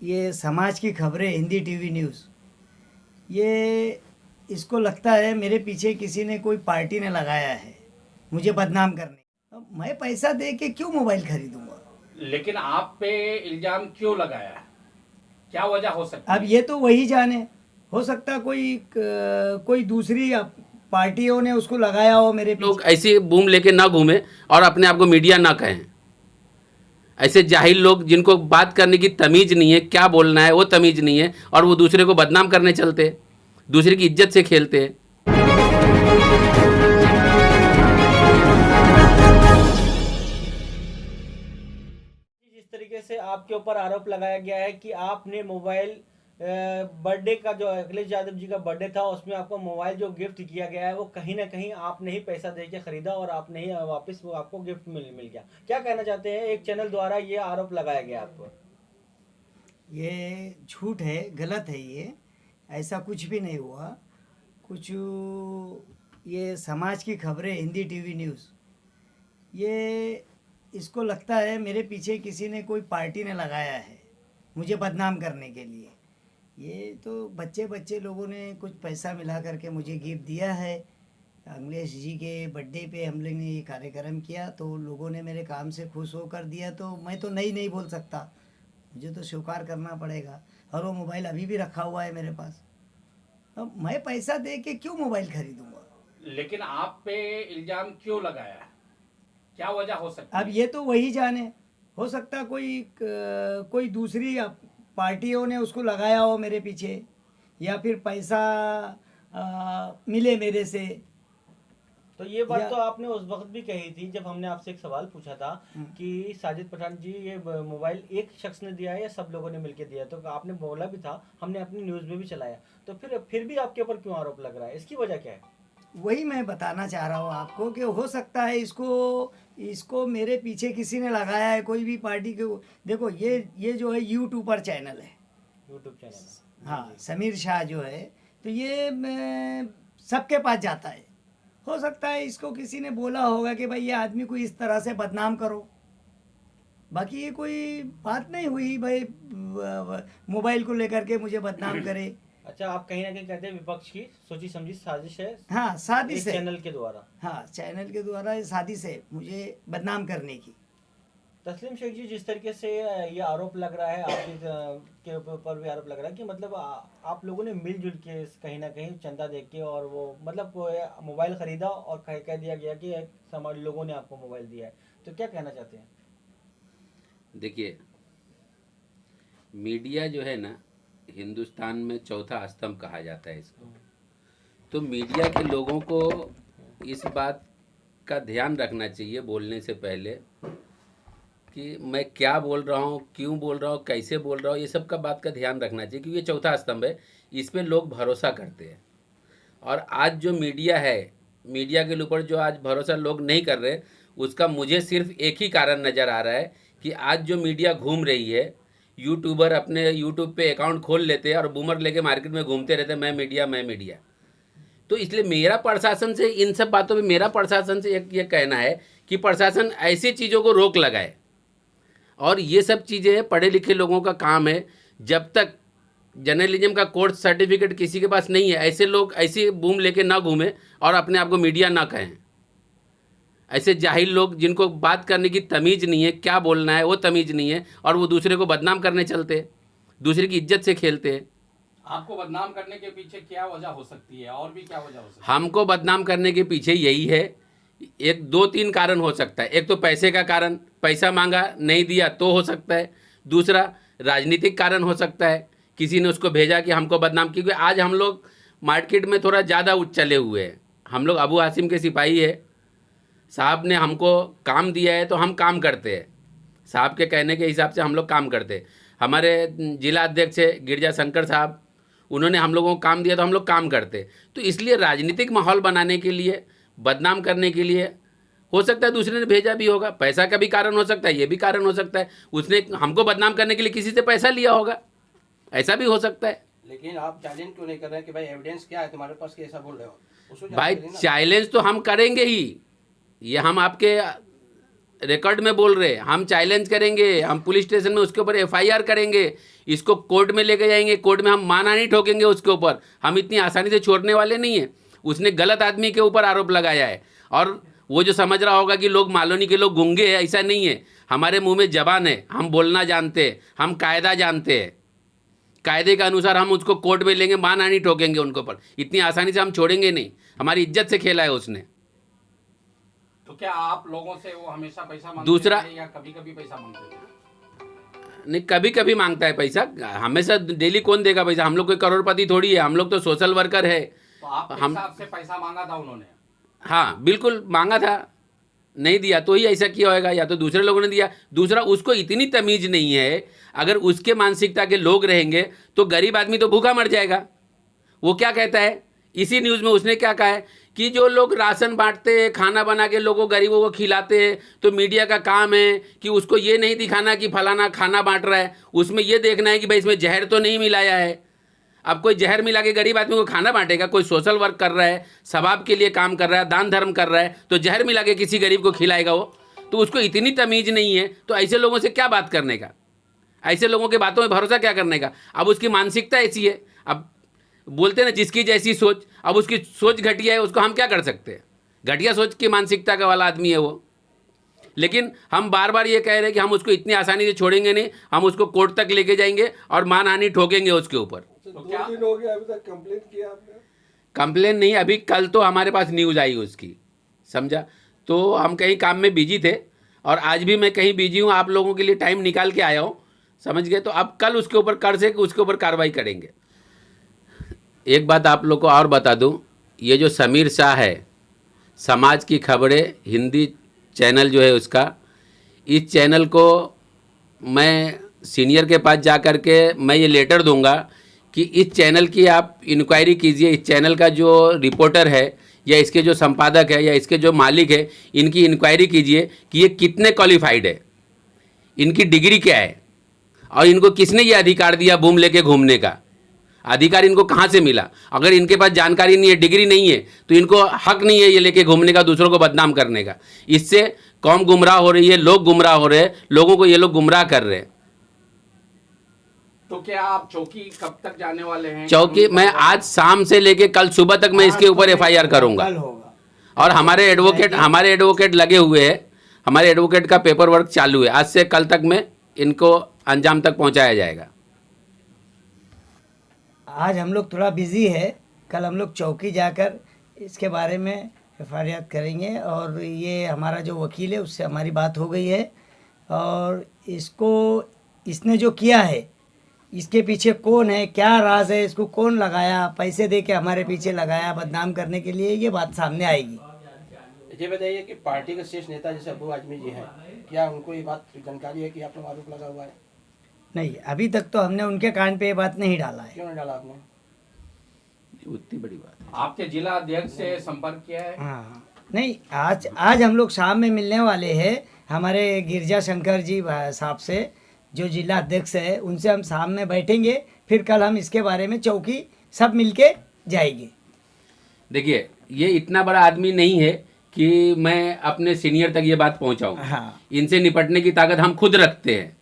ये समाज की खबरें हिंदी टीवी न्यूज़, ये इसको लगता है मेरे पीछे किसी ने, कोई पार्टी ने लगाया है मुझे बदनाम करने। अब मैं पैसा दे के क्यों मोबाइल खरीदूंगा? लेकिन आप पे इल्जाम क्यों लगाया है? क्या वजह हो सकती अब है? ये तो वही जाने। हो सकता कोई दूसरी पार्टियों ने उसको लगाया हो मेरे लोग पीछे। ऐसे बूम लेके ना घूमे और अपने आप को मीडिया ना कहें। ऐसे जाहिल लोग जिनको बात करने की तमीज नहीं है, क्या बोलना है वो तमीज नहीं है, और वो दूसरे को बदनाम करने चलते, दूसरे की इज्जत से खेलते हैं। जिस तरीके से आपके ऊपर आरोप लगाया गया है कि आपने मोबाइल बर्थडे का, जो अखिलेश यादव जी का बर्थडे था, उसमें आपको मोबाइल जो गिफ्ट किया गया है वो कहीं ना कहीं आपने ही पैसा दे के खरीदा और आपने ही वापस वो आपको गिफ्ट मिल गया। क्या कहना चाहते हैं? एक चैनल द्वारा ये आरोप लगाया गया आप पर। ये झूठ है, गलत है। ये ऐसा कुछ भी नहीं हुआ। कुछ ये समाज की खबरें हिंदी टीवी न्यूज़, ये इसको लगता है मेरे पीछे किसी ने, कोई पार्टी ने लगाया है मुझे बदनाम करने के लिए। ये तो बच्चे लोगों ने कुछ पैसा मिला करके मुझे गिफ्ट दिया है। अखिलेश जी के बर्थडे पे हम लोग ने ये कार्यक्रम किया तो लोगों ने मेरे काम से खुश होकर दिया, तो मैं तो नहीं बोल सकता, मुझे तो स्वीकार करना पड़ेगा। और वो मोबाइल अभी भी रखा हुआ है मेरे पास। अब मैं पैसा दे के क्यों मोबाइल खरीदूंगा? लेकिन आप पे इल्जाम क्यों लगाया है? क्या वजह हो सकती अब है? ये तो वही जाने। हो सकता कोई दूसरी पार्टियों ने उसको लगाया हो मेरे पीछे, या फिर पैसा मिले मेरे से। तो ये बात या- तो आपने उस वक्त भी कही थी जब हमने आपसे एक सवाल पूछा था कि साजिद पठान जी, ये मोबाइल एक शख्स ने दिया है या सब लोगों ने मिलकर दिया है? तो आपने बोला भी था, हमने अपनी न्यूज़ में भी चलाया। तो फिर भी आपके ऊपर क्यों आरोप लग रहा है? इसकी वजह क्या है? वही मैं बताना चाह रहा हूँ आपको कि हो सकता है इसको मेरे पीछे किसी ने लगाया है, कोई भी पार्टी के। देखो ये जो है यूट्यूबर चैनल है, यूट्यूब चैनल। हाँ, समीर शाह जो है, तो ये सबके पास जाता है। हो सकता है इसको किसी ने बोला होगा कि भाई ये आदमी को इस तरह से बदनाम करो। बाकी ये कोई बात नहीं हुई भाई मोबाइल को लेकर के मुझे बदनाम करे। अच्छा, आप कहीं ना कहीं कहते हैं विपक्ष की सोची समझी साजिश है। हाँ, साजिश इस है। चैनल के द्वारा। हाँ, चैनल के द्वारा ये साजिश है मुझे बदनाम करने की। तस्लीम शेख जी, जिस तरीके से ये आरोप लग रहा है, आपके के ऊपर भी आरोप लग रहा है कि मतलब आप लोगों ने मिलजुल के कहीं ना कहीं चंदा दे के और वो मतलब मोबाइल खरीदा और कह दिया गया कि समाज लोगों ने आपको मोबाइल दिया है। तो क्या कहना चाहते हैं? देखिए, मीडिया जो है ना, हिंदुस्तान में चौथा स्तंभ कहा जाता है इसको। तो मीडिया के लोगों को इस बात का ध्यान रखना चाहिए बोलने से पहले कि मैं क्या बोल रहा हूँ, क्यों बोल रहा हूँ, कैसे बोल रहा हूँ, ये सब का बात का ध्यान रखना चाहिए, क्योंकि ये चौथा स्तंभ है, इस पे लोग भरोसा करते हैं। और आज जो मीडिया है, मीडिया के ऊपर जो आज भरोसा लोग नहीं कर रहे, उसका मुझे सिर्फ एक ही कारण नज़र आ रहा है कि आज जो मीडिया घूम रही है, यूट्यूबर अपने यूट्यूब पे अकाउंट खोल लेते हैं और बूमर लेके मार्केट में घूमते रहते हैं, मैं मीडिया। तो इसलिए मेरा प्रशासन से इन सब बातों में मेरा प्रशासन से एक ये कहना है कि प्रशासन ऐसी चीज़ों को रोक लगाए। और ये सब चीज़ें पढ़े लिखे लोगों का काम है। जब तक जर्नलिज्म का कोर्स सर्टिफिकेट किसी के पास नहीं है, ऐसे लोग ऐसी बूम लेके ना घूमे और अपने आप को मीडिया ना कहें। ऐसे जाहिल लोग जिनको बात करने की तमीज नहीं है, क्या बोलना है वो तमीज नहीं है, और वो दूसरे को बदनाम करने चलते, दूसरे की इज्जत से खेलते हैं। आपको बदनाम करने के पीछे क्या वजह हो सकती है? और भी क्या वजह हो सकती है? हमको बदनाम करने के पीछे यही है, एक दो तीन कारण हो सकता है। एक तो पैसे का कारण, पैसा मांगा नहीं दिया तो हो सकता है। दूसरा राजनीतिक कारण हो सकता है, किसी ने उसको भेजा कि हमको बदनाम, क्योंकि आज हम लोग मार्केट में थोड़ा ज़्यादा चले हुए हैं। हम लोग अबू हासिम के सिपाही है, साहब ने हमको काम दिया है तो हम काम करते हैं, साहब के कहने के हिसाब से हम लोग काम करते हैं। हमारे जिला अध्यक्ष है गिरजा शंकर साहब, उन्होंने हम लोगों को काम दिया तो हम लोग काम करते। तो इसलिए राजनीतिक माहौल बनाने के लिए, बदनाम करने के लिए हो सकता है दूसरे ने भेजा भी होगा। पैसा का भी कारण हो सकता है, ये भी कारण हो सकता है उसने हमको बदनाम करने के लिए किसी से पैसा लिया होगा, ऐसा भी हो सकता है। लेकिन आप चैलेंज क्यों नहीं कर रहे हैं कि भाई एविडेंस क्या है तुम्हारे पास कि ऐसा बोल रहे हो? उसको भाई जानकारी देना। चैलेंज तो हम करेंगे ही, ये हम आपके रिकॉर्ड में बोल रहे हैं, हम चैलेंज करेंगे, हम पुलिस स्टेशन में उसके ऊपर एफआईआर करेंगे। इसको कोर्ट में लेके जाएंगे, कोर्ट में हम माना नहीं ठोकेंगे उसके ऊपर, हम इतनी आसानी से छोड़ने वाले नहीं हैं। उसने गलत आदमी के ऊपर आरोप लगाया है, और वो जो समझ रहा होगा कि लोग मालोनी के लोग गूंगे हैं, ऐसा नहीं है। हमारे मुंह में जबान है, हम बोलना जानते हैं, हम कायदा जानते हैं, कायदे के अनुसार हम उसको कोर्ट में लेंगे, माना नहीं ठोकेंगे उनके ऊपर, इतनी आसानी से हम छोड़ेंगे नहीं। हमारी इज्जत से खेला है उसने। तो क्या आप लोगों से वो हमेशा पैसा मांगते दूसरा- थे या कभी कभी पैसा मांगते थे? नहीं, कभी कभी मांगता है पैसा, हमेशा डेली कौन देगा पैसा? हम लोग कोई करोड़पति थोड़ी है, हम लोग तो सोशल वर्कर है। तो आपके हम- हिसाब से पैसा मांगा था उन्होंने? हाँ बिल्कुल मांगा था, नहीं दिया तो ही ऐसा किया होगा, या तो दूसरे लोगों ने दिया। दूसरा, उसको इतनी तमीज नहीं है, अगर उसके मानसिकता के लोग रहेंगे तो गरीब आदमी तो भूखा मर जाएगा। वो क्या कहता है, इसी न्यूज़ में उसने क्या कहा है कि जो लोग राशन बांटते हैं, खाना बना के लोगों गरीबों को खिलाते हैं, तो मीडिया का काम है कि उसको ये नहीं दिखाना कि फलाना खाना बांट रहा है, उसमें ये देखना है कि भाई इसमें जहर तो नहीं मिलाया है। अब कोई जहर मिला के गरीब आदमी को खाना बांटेगा? कोई सोशल वर्क कर रहा है, सवाब के लिए काम कर रहा है, दान धर्म कर रहा है, तो जहर मिला के किसी गरीब को खिलाएगा वो? तो उसको इतनी तमीज नहीं है, तो ऐसे लोगों से क्या बात करने का, ऐसे लोगों के बातों में भरोसा क्या करने का? अब उसकी मानसिकता ऐसी है, अब बोलते हैं ना जिसकी जैसी सोच, अब उसकी सोच घटिया है, उसको हम क्या कर सकते हैं? घटिया सोच की मानसिकता का वाला आदमी है वो। लेकिन हम बार बार ये कह रहे हैं कि हम उसको इतनी आसानी से छोड़ेंगे नहीं, हम उसको कोर्ट तक लेके जाएंगे और मानहानि ठोकेंगे उसके ऊपर। तो 2 क्या- दिन हो गया, अभी तक कंप्लेंट किया आपने? कंप्लेन नहीं, अभी कल तो हमारे पास न्यूज़ आई उसकी, समझा? तो हम कहीं काम में बिजी थे, और आज भी मैं कहीं बिजी हूँ, आप लोगों के लिए टाइम निकाल के आया हूँ, समझ गए? तो अब कल उसके ऊपर कर से उसके ऊपर कार्रवाई करेंगे। एक बात आप लोग को और बता दूं, ये जो समीर शाह है, समाज की खबरें हिंदी चैनल जो है उसका, इस चैनल को मैं सीनियर के पास जा कर के मैं ये लेटर दूंगा कि इस चैनल की आप इंक्वायरी कीजिए, इस चैनल का जो रिपोर्टर है या इसके जो संपादक है या इसके जो मालिक है, इनकी इंक्वायरी कीजिए कि ये कितने क्वालिफाइड है, इनकी डिग्री क्या है, और इनको किसने ये अधिकार दिया बूम लेके घूमने का? अधिकार इनको कहाँ से मिला? अगर इनके पास जानकारी नहीं है, डिग्री नहीं है, तो इनको हक नहीं है ये लेके घूमने का, दूसरों को बदनाम करने का। इससे कौम गुमराह हो रही है, लोग गुमराह हो रहे हैं, लोगों को ये लोग गुमराह कर रहे हैं। तो क्या आप चौकी कब तक जाने वाले हैं? चौकी मैं आज शाम से लेके कल सुबह तक मैं इसके ऊपर FIR करूंगा, कल होगा। और हमारे एडवोकेट लगे हुए हैं, हमारे एडवोकेट का पेपर वर्क चालू है, आज से कल तक में इनको अंजाम तक पहुंचाया जाएगा। आज हम लोग थोड़ा बिजी है, कल हम लोग चौकी जाकर इसके बारे में FIR करेंगे, और ये हमारा जो वकील है उससे हमारी बात हो गई है, और इसने जो किया है, इसके पीछे कौन है, क्या राज है, इसको कौन लगाया, पैसे दे के हमारे पीछे लगाया बदनाम करने के लिए, ये बात सामने आएगी। ये बताइए कि पार्टी के शीर्ष नेता जैसे अब्बू आजमी जी हैं, क्या उनको ये बात जानकारी है कि आप लोग आरोप लगा हुआ है? नहीं, अभी तक तो हमने उनके कान पे ये बात नहीं डाला है। क्यों नहीं डाला आपने? उतनी बड़ी बात है। आपके जिला अध्यक्ष से संपर्क किया है? हाँ, नहीं, आज हम लोग शाम में मिलने वाले हैं हमारे गिरजा शंकर जी साहब से, जो जिला अध्यक्ष है, उनसे हम शाम में बैठेंगे, फिर कल हम इसके बारे में चौकी सब मिलके जाएंगे। देखिए, ये इतना बड़ा आदमी नहीं है कि मैं अपने सीनियर तक ये बात पहुंचाऊं। हाँ। इनसे निपटने की ताकत हम खुद रखते हैं।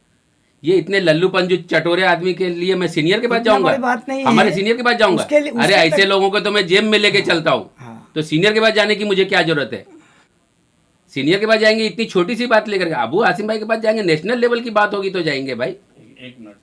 ये इतने लल्लूपन जो चटोरे आदमी के लिए मैं सीनियर के पास इतना जाऊंगा? बड़ी बात नहीं हमारे है। सीनियर के पास जाऊंगा? उसके अरे ऐसे तक- लोगों को तो मैं जेब में लेके चलता हूँ। हाँ। तो सीनियर के पास जाने की मुझे क्या जरूरत है? सीनियर के पास जाएंगे इतनी छोटी सी बात लेकर के, अबू आसिम भाई के पास जाएंगे, नेशनल लेवल की बात होगी तो जाएंगे भाई। एक मिनट।